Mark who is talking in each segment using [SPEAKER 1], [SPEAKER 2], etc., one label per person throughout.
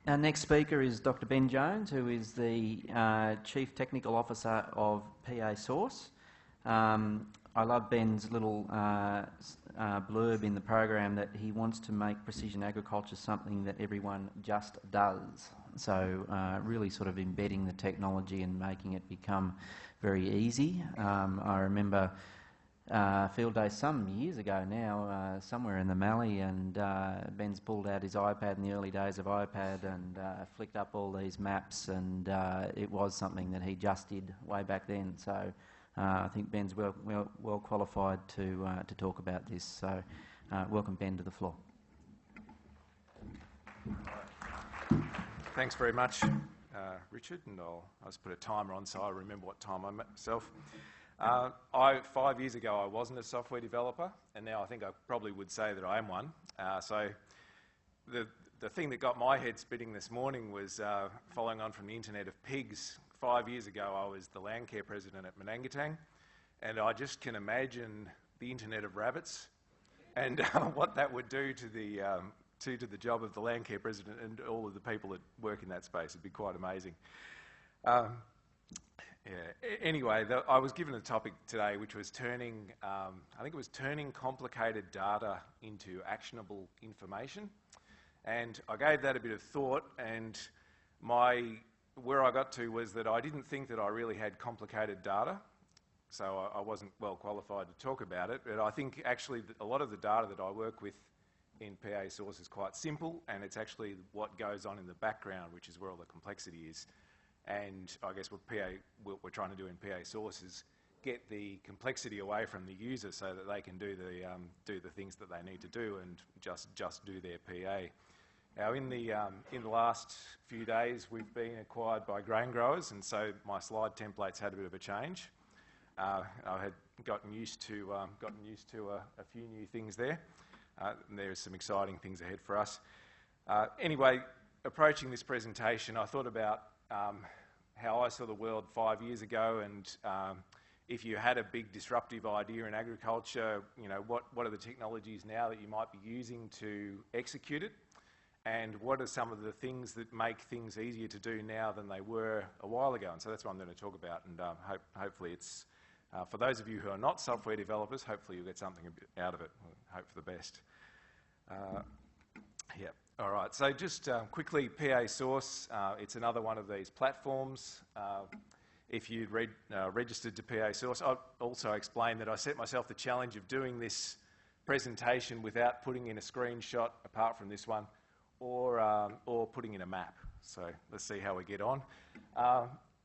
[SPEAKER 1] Our next speaker is Dr. Ben Jones, who is the Chief Technical Officer of PA Source. I love Ben's little blurb in the program that he wants to make precision agriculture something that everyone just does. So really sort of embedding the technology and making it become very easy. I remember field day some years ago now, somewhere in the Mallee, and Ben's pulled out his iPad in the early days of iPad and flicked up all these maps, and it was something that he just did way back then. So I think Ben's well qualified to talk about this. So welcome, Ben, to the floor.
[SPEAKER 2] Thanks very much, Richard, and I'll just put a timer on so I remember what time I'm at myself. 5 years ago I wasn't a software developer, and now I think I probably would say that I am one. So the thing that got my head spinning this morning was following on from the Internet of Pigs. 5 years ago I was the land care president at Manangatang, and I just can imagine the Internet of Rabbits and what that would do to the job of the land care president and all of the people that work in that space. It'd be quite amazing. Anyway, I was given a topic today which was turning complicated data into actionable information, and I gave that a bit of thought, and where I got to was that I didn't think that I really had complicated data, so I wasn't well qualified to talk about it, but I think actually a lot of the data that I work with in PA Source is quite simple, and it's actually what goes on in the background, which is where all the complexity is. And I guess what we're trying to do in PA Source is get the complexity away from the user so that they can do the things that they need to do and just do their PA. Now, in the last few days, we've been acquired by grain growers, and so my slide templates had a bit of a change. I had gotten used to a few new things there. And there's some exciting things ahead for us. Anyway, approaching this presentation, I thought about how I saw the world 5 years ago, and if you had a big disruptive idea in agriculture, what are the technologies now that you might be using to execute it, and what are some of the things that make things easier to do now than they were a while ago. And so that's what I'm going to talk about, and hopefully it's, for those of you who are not software developers, hopefully you'll get something out of it. I hope for the best. Yeah. All right, so just quickly, PA Source, it's another one of these platforms. If you'd registered to PA Source, I'll also explain that I set myself the challenge of doing this presentation without putting in a screenshot, apart from this one, or putting in a map. So let's see how we get on.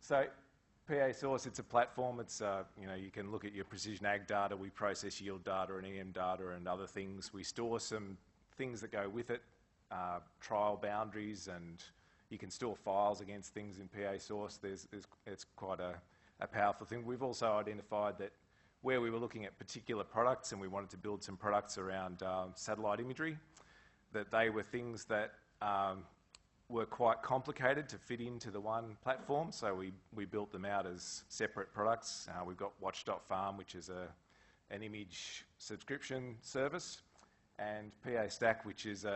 [SPEAKER 2] So PA Source, it's a platform. It's you can look at your precision ag data. We process yield data and EM data and other things. We store some things that go with it. Trial boundaries, and you can store files against things in PA Source. It's quite a powerful thing. We've also identified that where we were looking at particular products and we wanted to build some products around satellite imagery, that they were things that were quite complicated to fit into the one platform, so we built them out as separate products. We've got Watch.farm, which is an image subscription service, and PA Stack, which is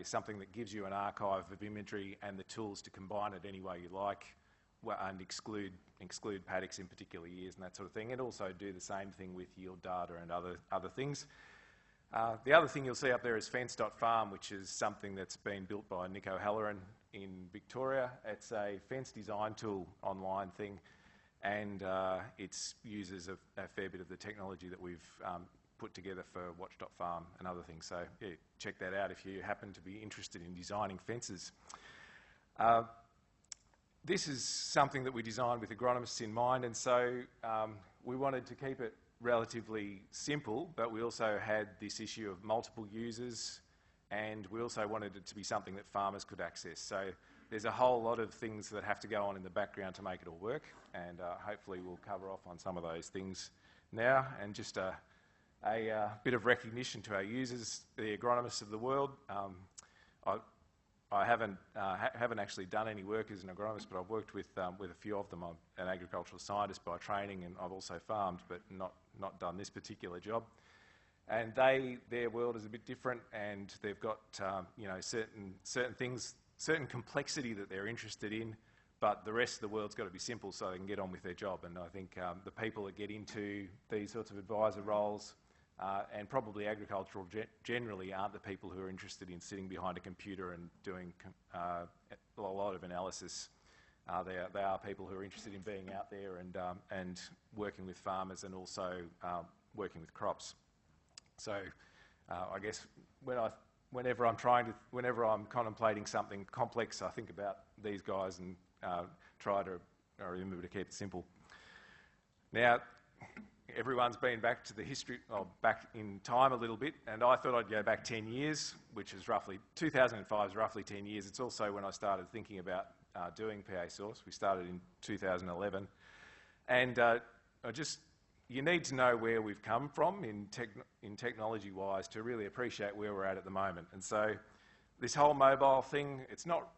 [SPEAKER 2] something that gives you an archive of imagery and the tools to combine it any way you like, and exclude paddocks in particular years and that sort of thing, and also do the same thing with yield data and other things. The other thing you'll see up there is Fence.farm, which is something that's been built by Nick O'Halloran in Victoria. It's a fence design tool online thing, and it uses a fair bit of the technology that we've put together for Watch.farm and other things. So yeah, check that out if you happen to be interested in designing fences. This is something that we designed with agronomists in mind, and so we wanted to keep it relatively simple, but we also had this issue of multiple users, and we also wanted it to be something that farmers could access. So there's a whole lot of things that have to go on in the background to make it all work, and hopefully we'll cover off on some of those things now. And just a bit of recognition to our users, the agronomists of the world. I haven't actually done any work as an agronomist, but I've worked with a few of them. I'm an agricultural scientist by training, and I've also farmed, but not done this particular job. And their world is a bit different, and they've got certain things certain complexity that they're interested in, but the rest of the world's got to be simple so they can get on with their job. And I think the people that get into these sorts of advisor roles, and probably agricultural generally, aren't the people who are interested in sitting behind a computer and doing a lot of analysis. They are people who are interested in being out there and working with farmers and also working with crops. So I guess whenever I'm contemplating something complex, I think about these guys and try to remember to keep it simple. Now, everyone's been back to the history, back in time a little bit, and I thought I'd go back 10 years, which is roughly, 2005 is roughly 10 years. It's also when I started thinking about doing PA Source. We started in 2011. And you need to know where we've come from in technology-wise to really appreciate where we're at the moment. And so this whole mobile thing, it's not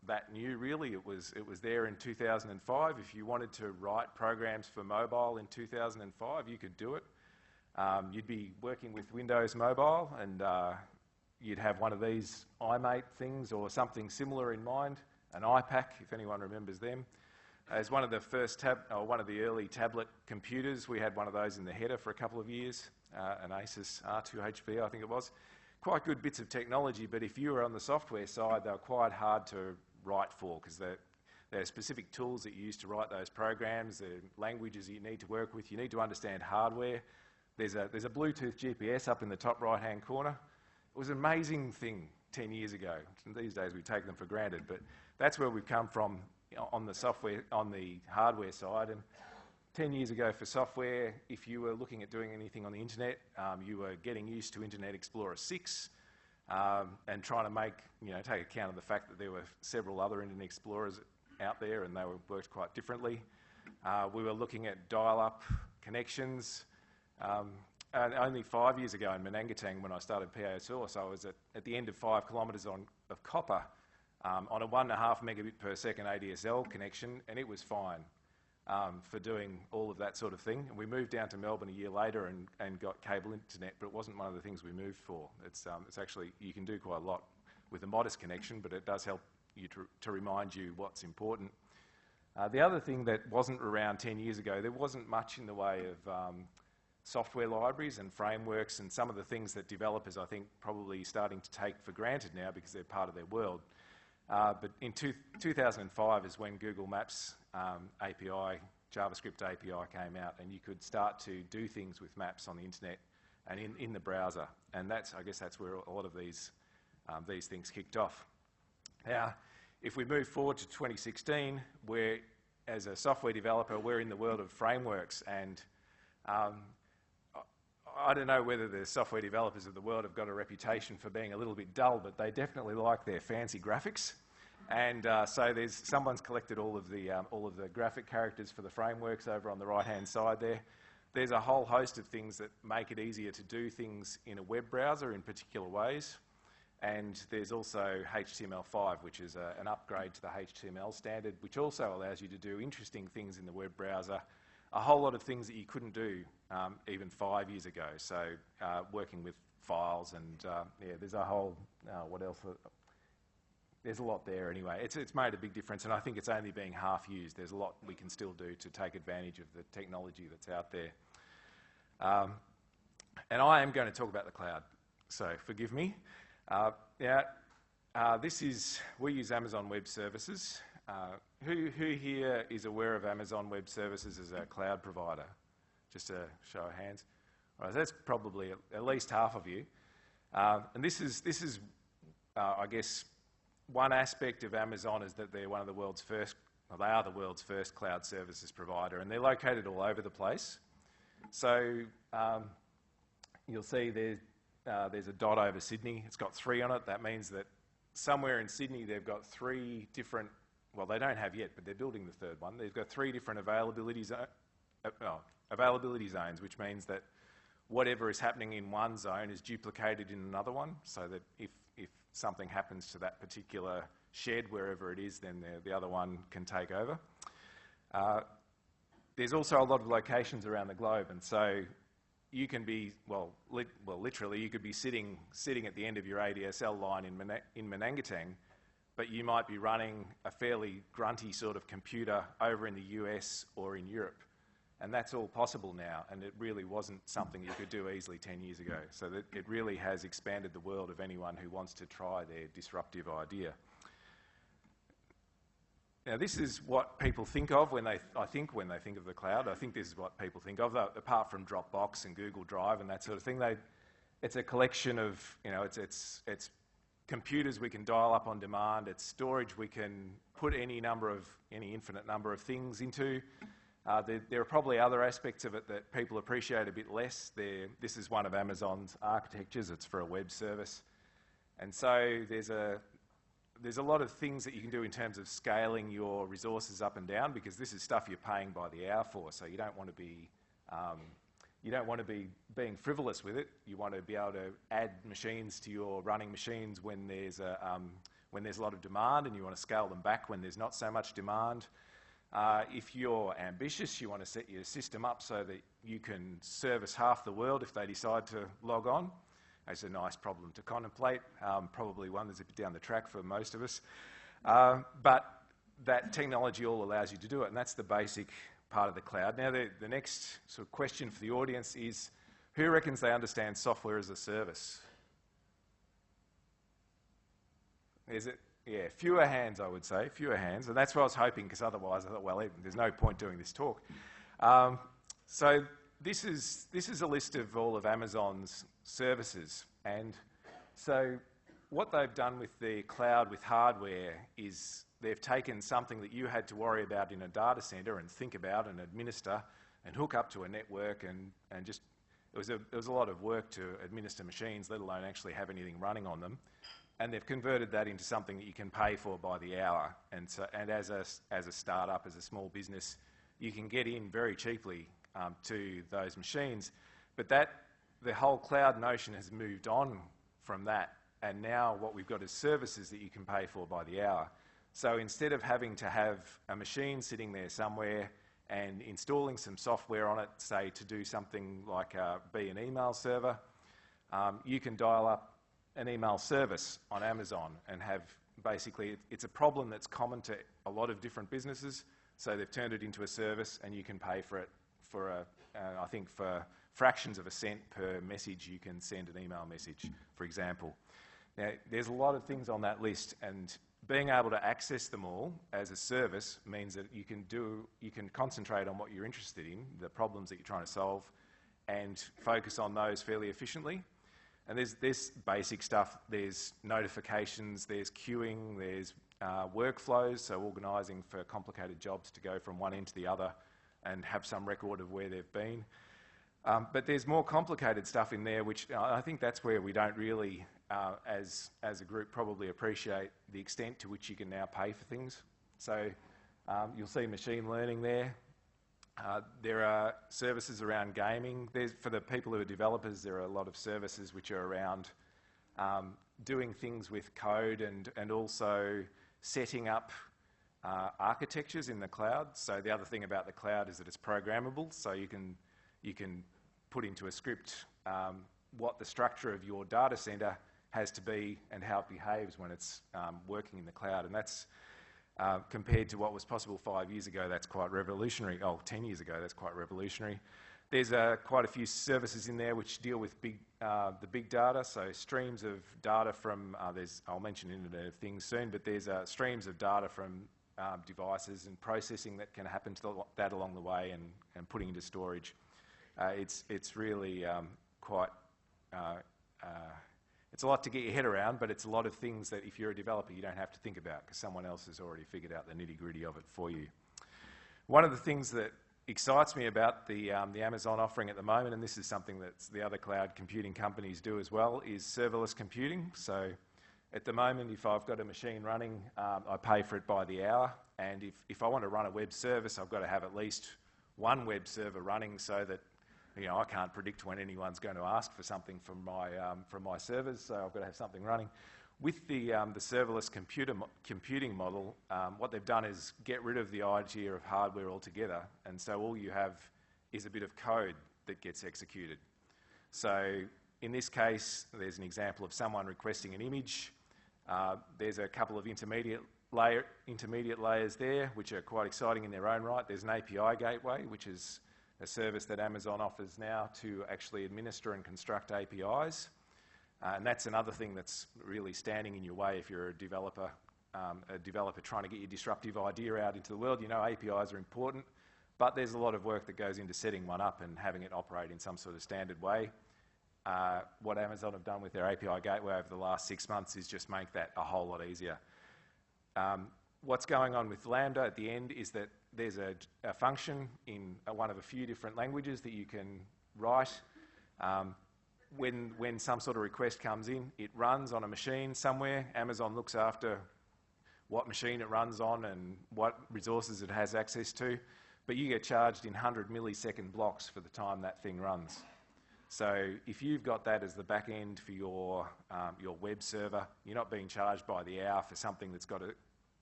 [SPEAKER 2] that new really. It was there in 2005. If you wanted to write programs for mobile in 2005, you could do it. You'd be working with Windows Mobile and you'd have one of these iMate things or something similar in mind, an iPac, if anyone remembers them. As one of the first one of the early tablet computers, we had one of those in the header for a couple of years, an Asus R2HB, I think it was. Quite good bits of technology, but if you were on the software side, they were quite hard to write for because there are specific tools that you use to write those programs, the languages you need to work with. You need to understand hardware. There's a Bluetooth GPS up in the top right-hand corner. It was an amazing thing 10 years ago. These days we take them for granted, but that's where we've come from on the hardware side. And 10 years ago for software, if you were looking at doing anything on the internet, you were getting used to Internet Explorer 6 and trying to take account of the fact that there were several other Internet Explorers out there and they worked quite differently. We were looking at dial-up connections. And only 5 years ago in Menangatang, when I started PA Source, I was at the end of 5 kilometres of copper on a 1.5 megabit per second ADSL connection, and it was fine for doing all of that sort of thing. And we moved down to Melbourne a year later and got cable internet, but it wasn't one of the things we moved for. It's actually, you can do quite a lot with a modest connection, but it does help you to remind you what's important. The other thing that wasn't around 10 years ago, there wasn't much in the way of software libraries and frameworks and some of the things that developers, I think, probably starting to take for granted now because they're part of their world. But in 2005 is when Google Maps API, JavaScript API came out, and you could start to do things with maps on the internet and in the browser. And I guess that's where a lot of these things kicked off. Now, if we move forward to 2016, where as a software developer, we're in the world of frameworks, and I don't know whether the software developers of the world have got a reputation for being a little bit dull, but they definitely like their fancy graphics. And so someone's collected all of the graphic characters for the frameworks over on the right-hand side there. There's a whole host of things that make it easier to do things in a web browser in particular ways. And there's also HTML5, which is an upgrade to the HTML standard, which also allows you to do interesting things in the web browser. A whole lot of things that you couldn't do even 5 years ago. So working with files and there's a whole, what else? There's a lot there anyway. It's made a big difference, and I think it's only being half used. There's a lot we can still do to take advantage of the technology that's out there. And I am going to talk about the cloud, so forgive me. We use Amazon Web Services. Who here is aware of Amazon Web Services as a cloud provider? Just a show of hands. All right, that's probably at least half of you. And this is I guess, one aspect of Amazon is that they're one of the world's first, well, they are the world's first cloud services provider, and they're located all over the place. So you'll see there's a dot over Sydney. It's got 3 on it. That means that somewhere in Sydney they've got 3 different, well, they don't have yet, but they're building the 3rd one. They've got 3 different availability zones, which means that whatever is happening in one zone is duplicated in another one, so that if something happens to that particular shed, wherever it is, then the other one can take over. There's also a lot of locations around the globe, and so you can be, literally, you could be sitting at the end of your ADSL line in Menangatang, but you might be running a fairly grunty sort of computer over in the US or in Europe. And that's all possible now, and it really wasn't something you could do easily 10 years ago. So that it really has expanded the world of anyone who wants to try their disruptive idea. Now, this is what people think of when they think of the cloud. I think this is what people think of, apart from Dropbox and Google Drive and that sort of thing. It's a collection of, it's computers we can dial up on demand. It's storage we can put any infinite number of things into. There are probably other aspects of it that people appreciate a bit less. This is one of Amazon's architectures. It's for a web service. And so there's a lot of things that you can do in terms of scaling your resources up and down, because this is stuff you're paying by the hour for. So you don't want to be being frivolous with it. You want to be able to add machines to your running machines when there's a lot of demand, and you want to scale them back when there's not so much demand. If you're ambitious, you want to set your system up so that you can service half the world if they decide to log on. It's a nice problem to contemplate, probably one that's a bit down the track for most of us. But that technology all allows you to do it, and that's the basic part of the cloud. Now, the next sort of question for the audience is, who reckons they understand software as a service? Is it? Yeah, fewer hands, I would say, fewer hands. And that's what I was hoping, because otherwise I thought, well, there's no point doing this talk. So this is a list of all of Amazon's services. And so what they've done with the cloud with hardware is they've taken something that you had to worry about in a data center and think about and administer and hook up to a network, and just it was a lot of work to administer machines, let alone actually have anything running on them. And they've converted that into something that you can pay for by the hour. And as a startup, as a small business, you can get in very cheaply to those machines. But the whole cloud notion has moved on from that. And now what we've got is services that you can pay for by the hour. So instead of having to have a machine sitting there somewhere and installing some software on it, say to do something like be an email server, you can dial up an email service on Amazon and have basically, it's a problem that's common to a lot of different businesses, so they've turned it into a service, and you can pay for it for I think for fractions of a cent per message you can send an email message, for example. Now, there's a lot of things on that list, and being able to access them all as a service means that you can concentrate on what you're interested in, the problems that you're trying to solve, and focus on those fairly efficiently. And there's basic stuff. There's notifications, there's queuing, there's workflows, so organising for complicated jobs to go from one end to the other and have some record of where they've been. But there's more complicated stuff in there, which I think that's where we don't really, as a group, probably appreciate the extent to which you can now pay for things. So you'll see machine learning there. There are services around gaming. For the people who are developers, there are a lot of services which are around doing things with code and also setting up architectures in the cloud. So the other thing about the cloud is that it's programmable, so you can put into a script what the structure of your data center has to be and how it behaves when it's working in the cloud. And that's compared to what was possible 5 years ago, that's quite revolutionary. 10 years ago, that's quite revolutionary. There's quite a few services in there which deal with the big data, so streams of data from, I'll mention Internet of Things soon, but there's streams of data from devices and processing that can happen to that along the way and putting into storage. It's really quite... it's a lot to get your head around, but it's a lot of things that if you're a developer you don't have to think about because someone else has already figured out the nitty-gritty of it for you. One of the things that excites me about the Amazon offering at the moment, and this is something that the other cloud computing companies do as well, is serverless computing. So at the moment, if I've got a machine running, I pay for it by the hour, and if I want to run a web service, I've got to have at least one web server running so that I can't predict when anyone's going to ask for something from my servers, so I've got to have something running. With the serverless computing model, what they've done is get rid of the idea of hardware altogether, and so all you have is a bit of code that gets executed. So in this case, there's an example of someone requesting an image. There's a couple of intermediate layers there, which are quite exciting in their own right. There's an API gateway, which is a service that Amazon offers now to actually administer and construct APIs. And that's another thing that's really standing in your way if you're a developer trying to get your disruptive idea out into the world. You know, APIs are important, but there's a lot of work that goes into setting one up and having it operate in some sort of standard way. What Amazon have done with their API gateway over the last 6 months is just make that a whole lot easier. What's going on with Lambda at the end is that there's a function in one of a few different languages that you can write. When some sort of request comes in, it runs on a machine somewhere. Amazon looks after what machine it runs on and what resources it has access to, but you get charged in 100 millisecond blocks for the time that thing runs. So if you've got that as the back end for your web server, you're not being charged by the hour for something that's got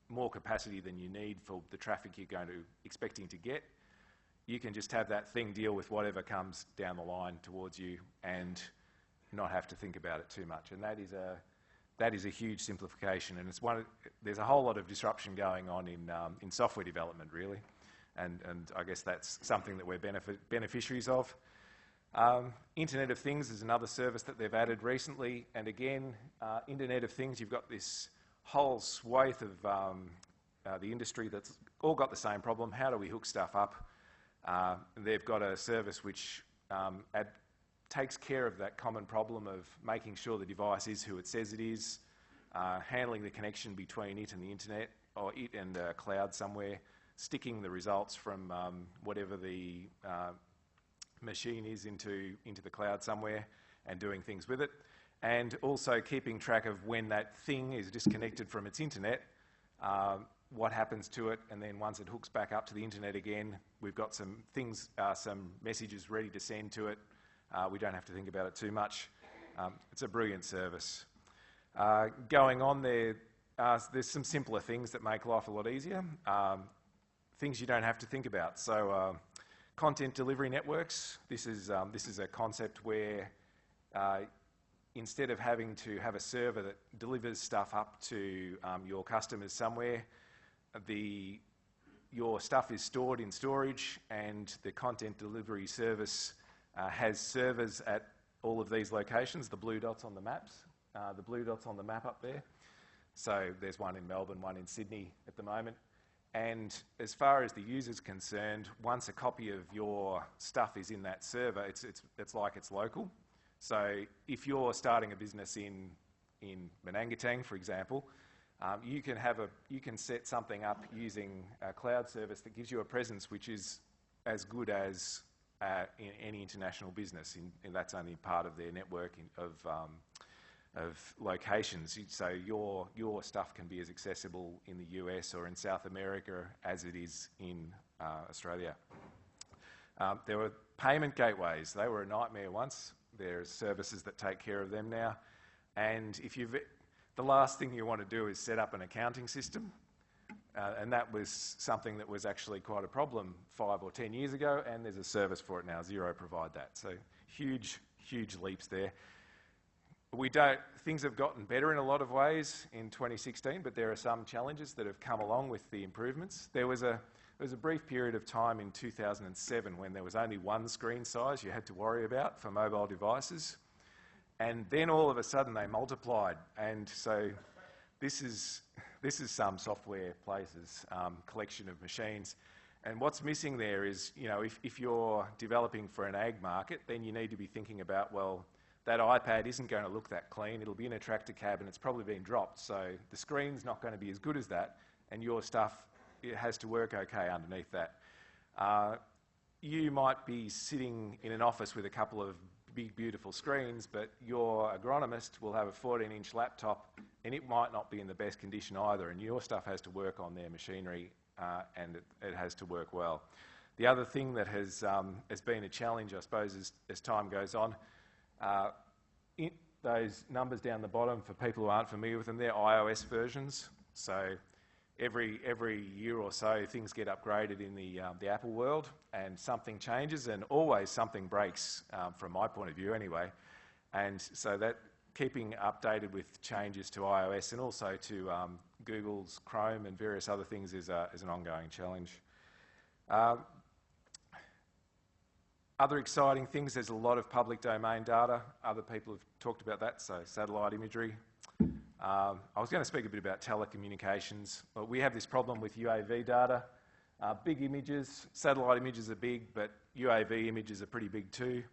[SPEAKER 2] more capacity than you need for the traffic you're expecting to get. You can just have that thing deal with whatever comes down the line towards you and not have to think about it too much. And that is a huge simplification. And there's a whole lot of disruption going on in software development, really. And I guess that's something that we're beneficiaries of. Internet of Things is another service that they've added recently. And again, Internet of Things, you've got this whole swathe of the industry that's all got the same problem. How do we hook stuff up? They've got a service which takes care of that common problem of making sure the device is who it says it is, handling the connection between it and the internet, or it and a cloud somewhere, sticking the results from whatever the machine is into the cloud somewhere and doing things with it, and also keeping track of when that thing is disconnected from its internet, what happens to it, and then once it hooks back up to the internet again, we've got some messages ready to send to it. We don't have to think about it too much. It's a brilliant service. Going on there, there's some simpler things that make life a lot easier, things you don't have to think about. So content delivery networks, this is a concept where instead of having to have a server that delivers stuff up to your customers somewhere, your stuff is stored in storage, and the content delivery service has servers at all of these locations, the blue dots on the maps, the blue dots on the map up there. So there's one in Melbourne, one in Sydney at the moment. And as far as the user's concerned, once a copy of your stuff is in that server, it's like it's local. So if you're starting a business in Manangatang, for example, you can set something up using a cloud service that gives you a presence which is as good as in any international business, and that's only part of their network of locations. So your stuff can be as accessible in the US or in South America as it is in Australia. There were payment gateways. They were a nightmare once. There's services that take care of them now. And the last thing you want to do is set up an accounting system. And that was something that was actually quite a problem 5 or 10 years ago, and there's a service for it now. Xero provide that. So huge, huge leaps there. Things have gotten better in a lot of ways in 2016, but there are some challenges that have come along with the improvements. There was a brief period of time in 2007 when there was only one screen size you had to worry about for mobile devices. And then all of a sudden they multiplied. And so this is some software places, collection of machines. And what's missing there is, if you're developing for an ag market, then you need to be thinking about, well, that iPad isn't going to look that clean. It'll be in a tractor cab and it's probably been dropped. So the screen's not going to be as good as that. And your stuff, it has to work okay underneath that. You might be sitting in an office with a couple of big, beautiful screens, but your agronomist will have a 14-inch laptop and it might not be in the best condition either, and your stuff has to work on their machinery and it has to work well. The other thing that has been a challenge, I suppose, as time goes on, those numbers down the bottom, for people who aren't familiar with them, they're iOS versions. So every year or so, things get upgraded in the Apple world, and something changes, and always something breaks, from my point of view anyway. And so keeping updated with changes to iOS and also to Google's Chrome and various other things is an ongoing challenge. Other exciting things, there's a lot of public domain data. Other people have talked about that, so satellite imagery. I was going to speak a bit about telecommunications, but we have this problem with UAV data. Big images, satellite images are big, but UAV images are pretty big too.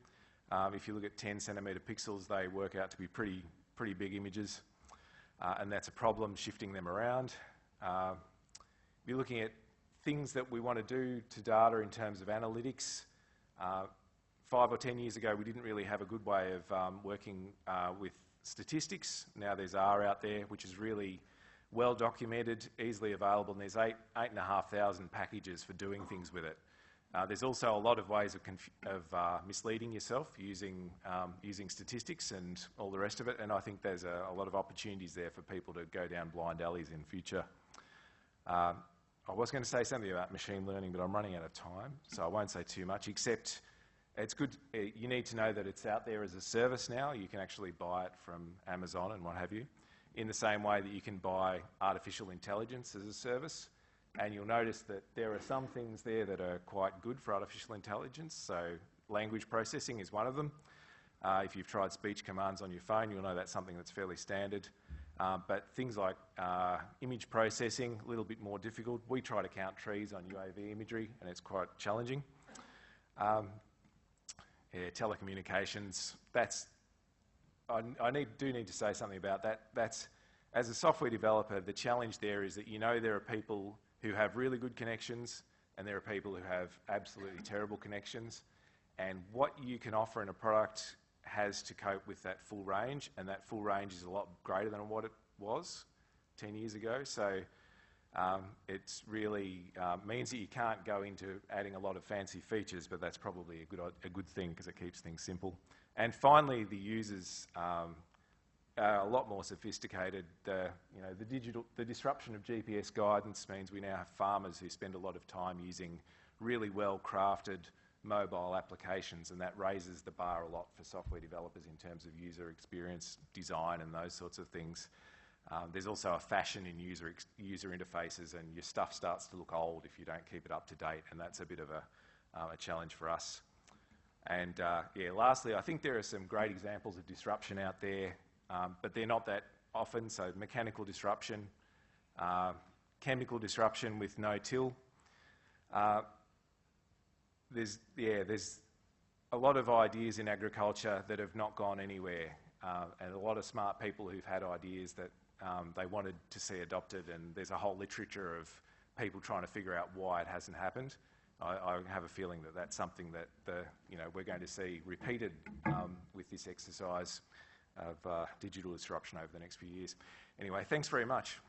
[SPEAKER 2] If you look at 10 centimetre pixels, they work out to be pretty big images, and that's a problem, shifting them around. We're looking at things that we want to do to data in terms of analytics. 5 or 10 years ago, we didn't really have a good way of working with statistics. Now there's R out there, which is really well documented, easily available, and there's 8,500 packages for doing things with it. There's also a lot of ways of misleading yourself using statistics and all the rest of it, and I think there's a lot of opportunities there for people to go down blind alleys in future. I was going to say something about machine learning, but I'm running out of time, so I won't say too much, except it's good. You need to know that it's out there as a service now. You can actually buy it from Amazon and what have you, in the same way that you can buy artificial intelligence as a service. And you'll notice that there are some things there that are quite good for artificial intelligence. So language processing is one of them. If you've tried speech commands on your phone, you'll know that's something that's fairly standard. But things like image processing, a little bit more difficult. We try to count trees on UAV imagery, and it's quite challenging. Telecommunications, I do need to say something about that. As a software developer, the challenge there is that there are people who have really good connections and there are people who have absolutely terrible connections, and what you can offer in a product has to cope with that full range, and that full range is a lot greater than what it was 10 years ago. So it's really means that you can't go into adding a lot of fancy features, but that's probably a good thing because it keeps things simple. And finally, the users are a lot more sophisticated. The disruption of GPS guidance means we now have farmers who spend a lot of time using really well-crafted mobile applications, and that raises the bar a lot for software developers in terms of user experience, design, and those sorts of things. There's also a fashion in user interfaces, and your stuff starts to look old if you don't keep it up to date, and that's a bit of a challenge for us. And lastly, I think there are some great examples of disruption out there, but they're not that often. So mechanical disruption, chemical disruption with no-till. There's a lot of ideas in agriculture that have not gone anywhere, and a lot of smart people who've had ideas that they wanted to see adopted, and there's a whole literature of people trying to figure out why it hasn't happened. I have a feeling that that's something that we're going to see repeated with this exercise of digital disruption over the next few years. Anyway, thanks very much.